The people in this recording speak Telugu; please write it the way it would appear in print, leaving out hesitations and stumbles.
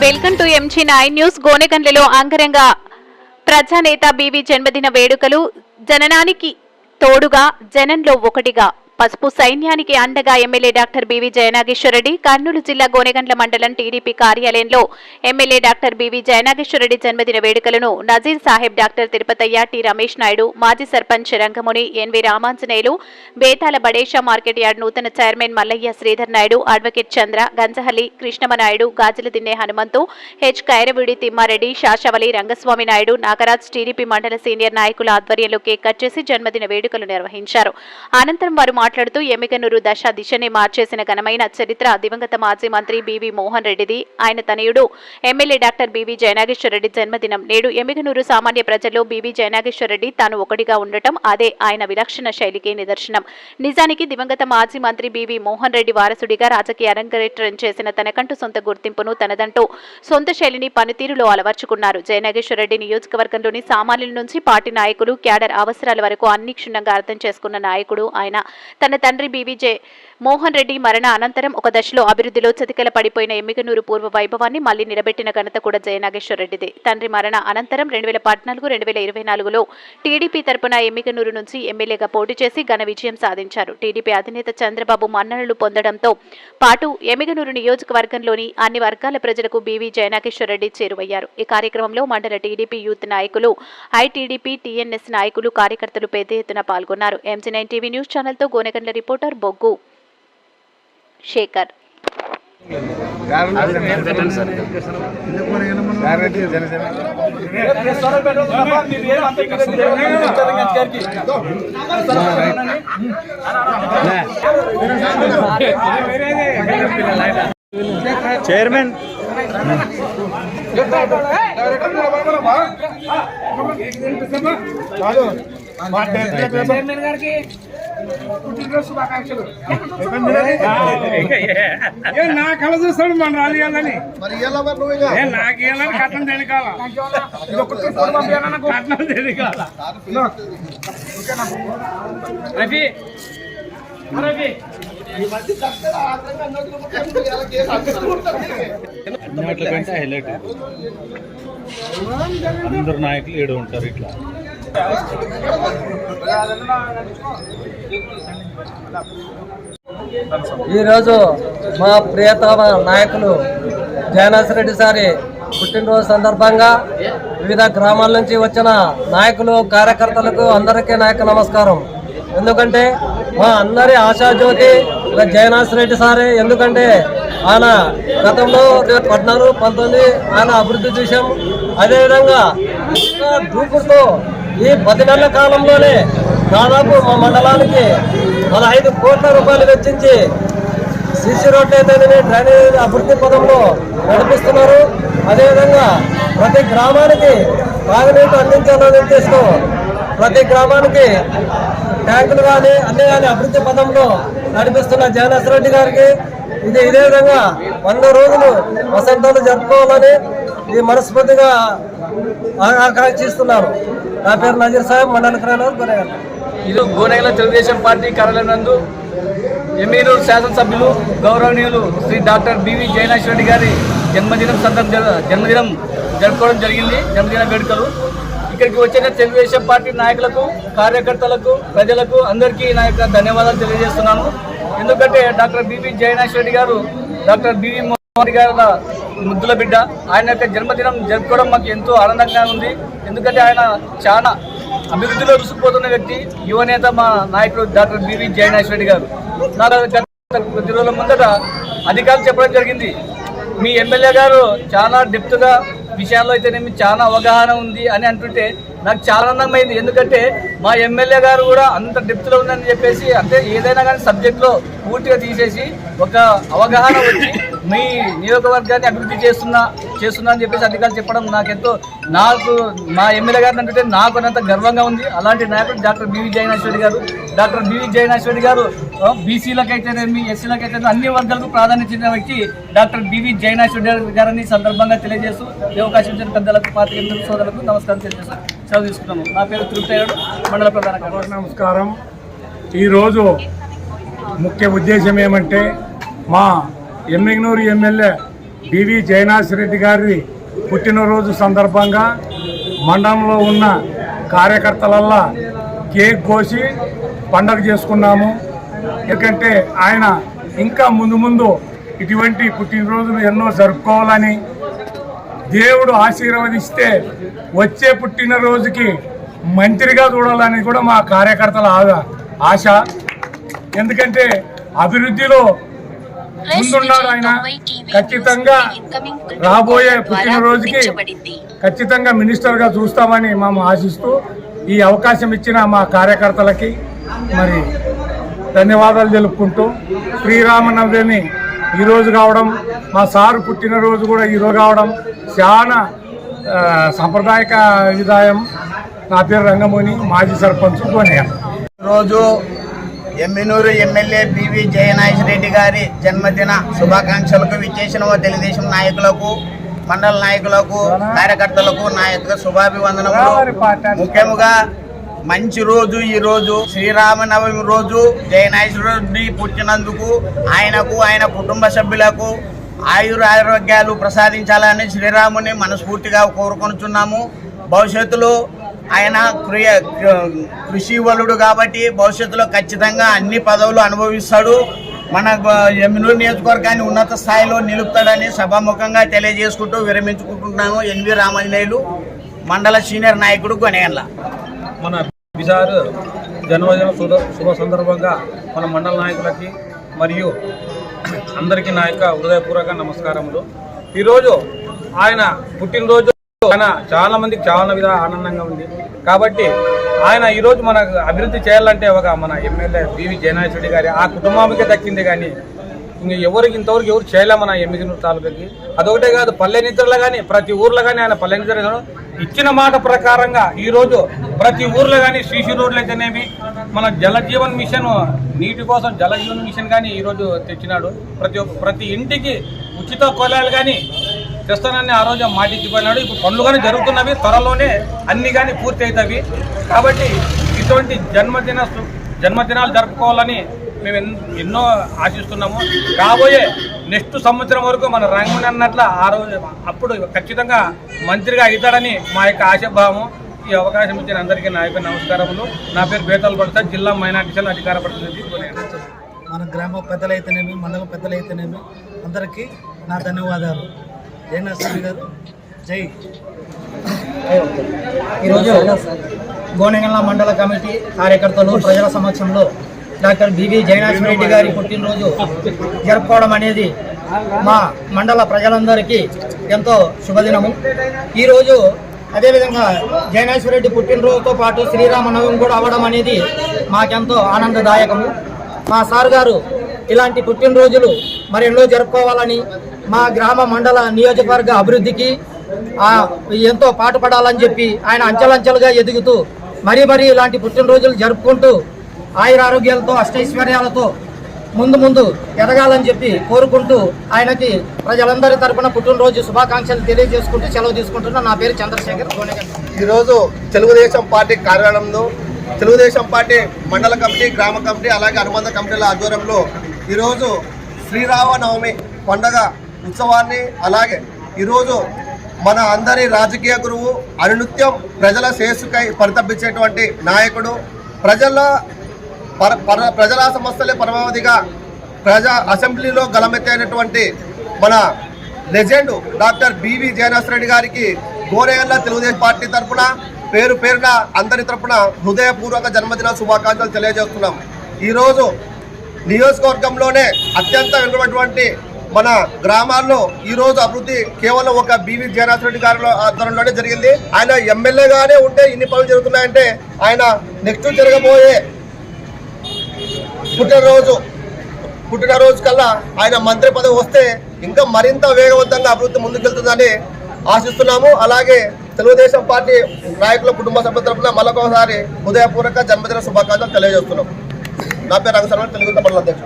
Welcome to MG9 news. గోనెగండ్లలో అంగరంగ ప్రజానేత బీవీ జన్మదిన వేడుకలు. జననానికి తోడుగా జనంలో ఒకటిగా పసుపు సైన్యానికి అండగా MLA doctor BV Jaya Nageswara Reddy. Kurnool జిల్లా గోనెగండ్ల మండలం టీడీపీ కార్యాలయంలో ఎమ్మెల్యే డాక్టర్ బీవీ జయనాగేశ్వరరెడ్డి జన్మదిన వేడుకలను నజీర్ సాహెబ్, డాక్టర్ తిరుపతయ్య, టి రమేష్ నాయుడు, మాజీ సర్పంచ్ రంగముని, ఎన్వి రామాంజనేయులు, బేతాల బడేషా మార్కెట్ యార్డ్ నూతన చైర్మన్ మల్లయ్య శ్రీధర్ నాయుడు, అడ్వకేట్ చంద్ర, గంజహల్లి కృష్ణమనాయుడు, గాజుల దిన్నే హనుమంతు, హెచ్ కైరవిడి తిమ్మారెడ్డి, శాషవలి రంగస్వామి నాయుడు, నాగరాజ్ టీడీపీ మండల సీనియర్ నాయకుల ఆధ్వర్యంలో కేక్ కట్ చేసి జన్మదిన వేడుకలు నిర్వహించారు. అనంతరం వారు మాట్లాడుతూ ఎమ్మిగనూరు దశ దిశనే మార్చేసిన ఘనమైన చరిత్ర దివంగత మాజీ మంత్రి బీవీ మోహన్ రెడ్డిది. ఆయన తనయుడు ఎమ్మెల్యే డాక్టర్ బీవీ జయనాగేశ్వరరెడ్డి జన్మదినం నేడు. ఎమ్మిగనూరు సామాన్య ప్రజల్లో బీవీ జయనాగేశ్వరరెడ్డి తాను ఒకటిగా ఉండటం అదే ఆయన విలక్షణ శైలికి నిదర్శనం. నిజానికి దివంగత మాజీ మంత్రి బీవీ మోహన్ రెడ్డి వారసుడిగా రాజకీయ అరంగేట్రం చేసిన తనకంటూ సొంత గుర్తింపును, తనదంటూ సొంత శైలిని పనితీరులో అలవర్చుకున్నారు. జయనాగేశ్వరరెడ్డి నియోజకవర్గంలోని సామాన్యుల నుంచి పార్టీ నాయకులు, క్యాడర్ అవసరాల వరకు అన్ని క్షుణ్ణంగా అర్థం చేసుకున్న నాయకుడు ఆయన. తన తండ్రి బీవీ మోహన్ రెడ్డి మరణ అనంతరం ఒక దశలో అభివృద్ధిలో చతికిల పడిపోయిన ఎమ్మిగనూరు పూర్వ వైభవాన్ని మళ్లీ నిలబెట్టిన ఘనత కూడా జయనాగేశ్వరరెడ్డిదే. తండ్రి మరణ అనంతరం 2014-2024లో టీడీపీ తరపున ఎమ్మిగనూరు నుంచి ఎమ్మెల్యేగా పోటీ చేసి ఘన విజయం సాధించారు. టీడీపీ అధినేత చంద్రబాబు మన్ననలు పొందడంతో పాటు ఎమ్మిగనూరు నియోజకవర్గంలోని అన్ని వర్గాల ప్రజలకు బీవీ జయనాగేశ్వరరెడ్డి చేరువయ్యారు. ఈ కార్యక్రమంలో మండల టీడీపీ యూత్ నాయకులు, ఐటీడీపీ, టీఎన్ఎస్ నాయకులు, కార్యకర్తలు పెద్ద ఎత్తున పాల్గొన్నారు. MG9 టీవీ న్యూస్ ఛానల్తో గోనెగండ్ల రిపోర్టర్ బొగ్గు శేఖర్. చైర్మన్ గారికి శుభాకాంక్షలు. నా కళ చూస్తాడు మన రాజకీయాలని నాకు ఏళ్ళని కట్నం తెలియకాల కట్నం తెలియకాల. రవి రవి కంటే హైలైట్ అందరు నాయకులు ఏడు ఉంటారు. ఇట్లా ఈరోజు మా ప్రియతమ నాయకులు జయనాగేశ్వరరెడ్డి సారి పుట్టినరోజు సందర్భంగా వివిధ గ్రామాల నుంచి వచ్చిన నాయకులు, కార్యకర్తలకు అందరికీ నాయక నమస్కారం. ఎందుకంటే మా అందరి ఆశాజ్యోతి జయనాగేశ్వరరెడ్డి సారే. ఎందుకంటే ఆయన గతంలో 14-19 ఆయన అభివృద్ధి చూసాం. అదేవిధంగా దూకుడుతో ఈ 10 నెలల కాలంలోనే దాదాపు మా మండలానికి 15 కోట్ల రూపాయలు వెచ్చించి సిసి రోడ్లు అయితేనే డ్రైనేజ్ అభివృద్ధి పదంలో నడిపిస్తున్నారు. అదేవిధంగా ప్రతి గ్రామానికి తాగునీరు అందించాలని ఉద్దేశంతో ప్రతి గ్రామానికి ట్యాంకులు కానీ అన్ని కానీ అభివృద్ధి పదంలో నడిపిస్తున్న జయనాగేశ్వరరెడ్డి గారికి ఇదే విధంగా 100 రోజులు వసంతాలు జరుపుకోవాలని ఈ మనస్ఫూర్తిగా ఆకాంక్షిస్తున్నారు. నా పేరు నజీర్ సాహెబ్, మండల గోనెగండ్ల. ఇది గోనెగండ్ల తెలుగుదేశం పార్టీ కార్యాలయం నందు ఎమ్మిగనూరు శాసనసభ్యులు గౌరవనీయులు శ్రీ డాక్టర్ బీవీ జయనాగేశ్వరరెడ్డి గారి జన్మదినం జరుపుకోవడం జరిగింది. జన్మదిన వేడుకలు ఇక్కడికి వచ్చిన తెలుగుదేశం పార్టీ నాయకులకు, కార్యకర్తలకు, ప్రజలకు అందరికీ నా యొక్క ధన్యవాదాలు తెలియజేస్తున్నాను. ఎందుకంటే డాక్టర్ బీవీ జయనాగేశ్వరరెడ్డి గారు డాక్టర్ బీవీ మోహన్ రెడ్డి గారి ముద్దుల బిడ్డ. ఆయన యొక్క జన్మదినం జరుపుకోవడం మాకు ఎంతో ఆనందంగా ఉంది. ఎందుకంటే ఆయన చాలా అభివృద్ధిలో రుసుకుపోతున్న వ్యక్తి, యువనేత మా నాయకుడు డాక్టర్ బీవీ జయనాగేశ్వరరెడ్డి గారు. నాకు గత కొద్ది రోజుల ముందట అధికారులు చెప్పడం జరిగింది, మీ ఎమ్మెల్యే గారు చాలా డెప్త్గా విషయాల్లో అయితేనేమి చాలా అవగాహన ఉంది అని అంటుంటే నాకు చాలా ఆనందమైంది. ఎందుకంటే మా ఎమ్మెల్యే గారు కూడా అంత డెప్త్లో ఉందని చెప్పేసి, అంటే ఏదైనా కానీ సబ్జెక్ట్లో పూర్తిగా తీసేసి ఒక అవగాహన వచ్చి మీ నియోజకవర్గాన్ని అభివృద్ధి చేస్తున్నా అని చెప్పేసి అధికారులు చెప్పడం నాకు మా ఎమ్మెల్యే గారిని అంటే నాకు అంత గర్వంగా ఉంది. అలాంటి నాయకుడు డాక్టర్ బీవీ జయనాగేశ్వరరెడ్డి గారు. డాక్టర్ బీవీ జయనాగేశ్వరరెడ్డి గారు బీసీలకైతేనేమి, ఎస్సీలకైతే అన్ని వర్గాలకు ప్రాధాన్యత చెందిన వ్యక్తి డాక్టర్ బీవీ జయనాగేశ్వరరెడ్డి గారిని సందర్భంగా తెలియజేస్తూ అవకాశం ఇచ్చిన పెద్దలకు, పాత్రికేయులకు, సోదరులకు నమస్కారం తెలియజేస్తాను. సెలవు తీసుకున్నాము. నా పేరు తిరుపతయ్య, మండల ప్రధాన కార్యదర్శి. నమస్కారం. ఈరోజు ముఖ్య ఉద్దేశం ఏమంటే మా ఎమ్మిగనూరు ఎమ్మెల్యే బివి జయనాథ్ గారి పుట్టినరోజు సందర్భంగా మండలంలో ఉన్న కార్యకర్తలల్లా కేక్ కోసి పండగ చేసుకున్నాము. ఎందుకంటే ఆయన ఇంకా ముందు ముందు ఇటువంటి పుట్టినరోజులు ఎన్నో జరుపుకోవాలని దేవుడు ఆశీర్వదిస్తే వచ్చే పుట్టినరోజుకి మంత్రిగా చూడాలని కూడా మా కార్యకర్తల ఆశ. ఎందుకంటే అభివృద్ధిలో ముందున్నాడు ఆయన. ఖచ్చితంగా రాబోయే పుట్టినరోజుకి ఖచ్చితంగా మినిస్టర్గా చూస్తామని మేము ఆశిస్తూ ఈ అవకాశం ఇచ్చిన మా కార్యకర్తలకి మరి ధన్యవాదాలు తెలుపుకుంటూ శ్రీరామనవమి ఈరోజు కావడం, మా సారు పుట్టినరోజు కూడా ఈరోజు కావడం చాలా సాంప్రదాయక విధాయం. నా పేరు రంగమోని, మాజీ సర్పంచ్ గోనెగండ్ల. రోజు ఎమ్మినూరు ఎమ్మెల్యే బివి జయనాథ్ గారి జన్మదిన శుభాకాంక్షలకు విచ్చేసిన తెలుగుదేశం నాయకులకు, మండల నాయకులకు, కార్యకర్తలకు నాయకుల శుభాభివందనములు. ముఖ్యంగా మంచి రోజు ఈ రోజు శ్రీరామనవమి రోజు జయనాథ్ రెడ్డి పుట్టినందుకు ఆయనకు, ఆయన కుటుంబ సభ్యులకు ఆయురారోగ్యాలు ప్రసాదించాలని శ్రీరాముని మనస్ఫూర్తిగా కోరుకొనుచున్నాము. భవిష్యత్తులో ఆయన కృషివలుడు కాబట్టి భవిష్యత్తులో ఖచ్చితంగా అన్ని పదవులు అనుభవిస్తాడు. మన ఎమ్మినూరు నియోజకవర్గాన్ని ఉన్నత స్థాయిలో నిలుపుతాడని సభాముఖంగా తెలియజేసుకుంటూ విరమించుకుంటున్నాను. ఎన్వి రామాంజనేయులు, మండల సీనియర్ నాయకుడు గొనెగండ్ల. మన బిసారు జన్మదిన శుభ సందర్భంగా మన మండల నాయకులకి మరియు అందరికీ నా యొక్క హృదయపూర్వక నమస్కారములు. ఈరోజు ఆయన పుట్టినరోజు ఆయన చాలా మందికి చాలా విధాలు ఆనందంగా ఉంది. కాబట్టి ఆయన ఈరోజు మన అభివృద్ధి చేయాలంటే ఒక మన ఎమ్మెల్యే బివి జయనాథ్ రెడ్డి గారి ఆ కుటుంబానికే దక్కింది. కానీ ఇంక ఇంతవరకు ఎవరు చేయలే మన ఎమ్మిగనూరు తాలూకాకి. అదొకటే కాదు, పల్లె నిద్రలో కానీ ప్రతి ఊర్లో కానీ ఆయన పల్లె నిద్ర ఇచ్చిన మాట ప్రకారంగా ఈరోజు ప్రతి ఊర్లో కానీ సీసీ రోడ్లు అయితేనేమి, మన జలజీవన్ మిషన్ నీటి కోసం జలజీవన్ మిషన్ కానీ ఈరోజు తెచ్చినాడు. ప్రతి ఇంటికి ఉచిత కొలాలు కానీ తెస్తానని ఆ రోజు మాట ఇచ్చిపోయినాడు. ఇప్పుడు పనులు కానీ జరుగుతున్నవి, త్వరలోనే అన్ని కానీ పూర్తి అవుతాయి. కాబట్టి ఇటువంటి జన్మదినాలు జరుపుకోవాలని మేము ఎన్నో ఆశిస్తున్నాము. కాబోయే నెక్స్ట్ సంవత్సరం వరకు మన రంగమణి అన్నట్ల ఆ రోజు అప్పుడు ఖచ్చితంగా మంత్రిగా అవుతాడని మా యొక్క ఆశాభావము. ఈ అవకాశం ఇచ్చిన అందరికీ నా యొక్క నమస్కారములు. నా పేరు బేతాల్ పడతా, జిల్లా మైనార్టీ సెల్ అధికార ప్రతినిధి. మన గ్రామ పెద్దలైతేనేమి, మండల పెద్దలైతేనేమి అందరికీ నా ధన్యవాదాలు. జయనాథ్ గారు జై. ఈరోజు గోనెగండ్ల మండల కమిటీ కార్యకర్తలు ప్రజల సమక్షంలో డాక్టర్ బివి జయనాథ్ రెడ్డి గారి పుట్టినరోజు జరుపుకోవడం అనేది మా మండల ప్రజలందరికీ ఎంతో శుభదినము. ఈరోజు అదేవిధంగా జయనాథ్ రెడ్డి పుట్టినరోజుతో పాటు శ్రీరామనవమి కూడా అవ్వడం అనేది మాకెంతో ఆనందదాయకము. మా సార్ గారు ఇలాంటి పుట్టినరోజులు మరెన్నో జరుపుకోవాలని, మా గ్రామ మండల నియోజకవర్గ అభివృద్ధికి ఎంతో పాటుపడాలని చెప్పి ఆయన అంచెలంచెలుగా ఎదుగుతూ మరీ ఇలాంటి పుట్టినరోజులు జరుపుకుంటూ ఆయురారోగ్యాలతో అష్టైశ్వర్యాలతో ముందు ఎదగాలని చెప్పి కోరుకుంటూ ఆయనకి ప్రజలందరి తరపున పుట్టినరోజు శుభాకాంక్షలు తెలియజేసుకుంటూ సెలవు తీసుకుంటున్నా. నా పేరు చంద్రశేఖర్ గోనెగండ్ల. ఈరోజు తెలుగుదేశం పార్టీ కార్యాలయంలో తెలుగుదేశం పార్టీ మండల కమిటీ, గ్రామ కమిటీ, అలాగే అనుబంధ కమిటీల ఆధ్వర్యంలో ఈరోజు శ్రీరామనవమి పండగ ఉత్సవాన్ని, అలాగే ఈరోజు మన అందరి రాజకీయ గురువు, అనునిత్యం ప్రజల శ్రేయస్సుకై పరితపించేటువంటి నాయకుడు, ప్రజల సమస్యలే పరమావధిగా అసెంబ్లీలో గలమెత్తైనటువంటి మన legend doctor BV Jayanath Reddy గారికి గోనెగండ్ల తెలుగుదేశం పార్టీ తరఫున పేరున అందరి తరఫున హృదయపూర్వక జన్మదిన శుభాకాంక్షలు తెలియజేస్తున్నాం. ఈరోజు నియోజకవర్గంలోనే అత్యంత వెనుకబడినటువంటి మన గ్రామాల్లో ఈరోజు అభివృద్ధి కేవలం ఒక బివి జయనాథ్ రెడ్డి గారి ఆధ్వర్యంలోనే జరిగింది. ఆయన ఎమ్మెల్యేగానే ఉంటే ఇన్ని పనులు జరుగుతున్నాయంటే ఆయన నెక్స్ట్ జరగబోయే పుట్టినరోజు కల్లా ఆయన మంత్రి పదవి వస్తే ఇంకా మరింత వేగవంతంగా అభివృద్ధి ముందుకెళ్తుందని ఆశిస్తున్నాము. అలాగే తెలుగుదేశం పార్టీ నాయకుల కుటుంబ సభ్యుల తరఫున మరొకసారి హృదయపూర్వక జన్మదిన శుభాకాంక్షలు తెలియజేస్తున్నాం. నా పేరు రంగశర్మ, తెలుగు మండల అధ్యక్షుడు.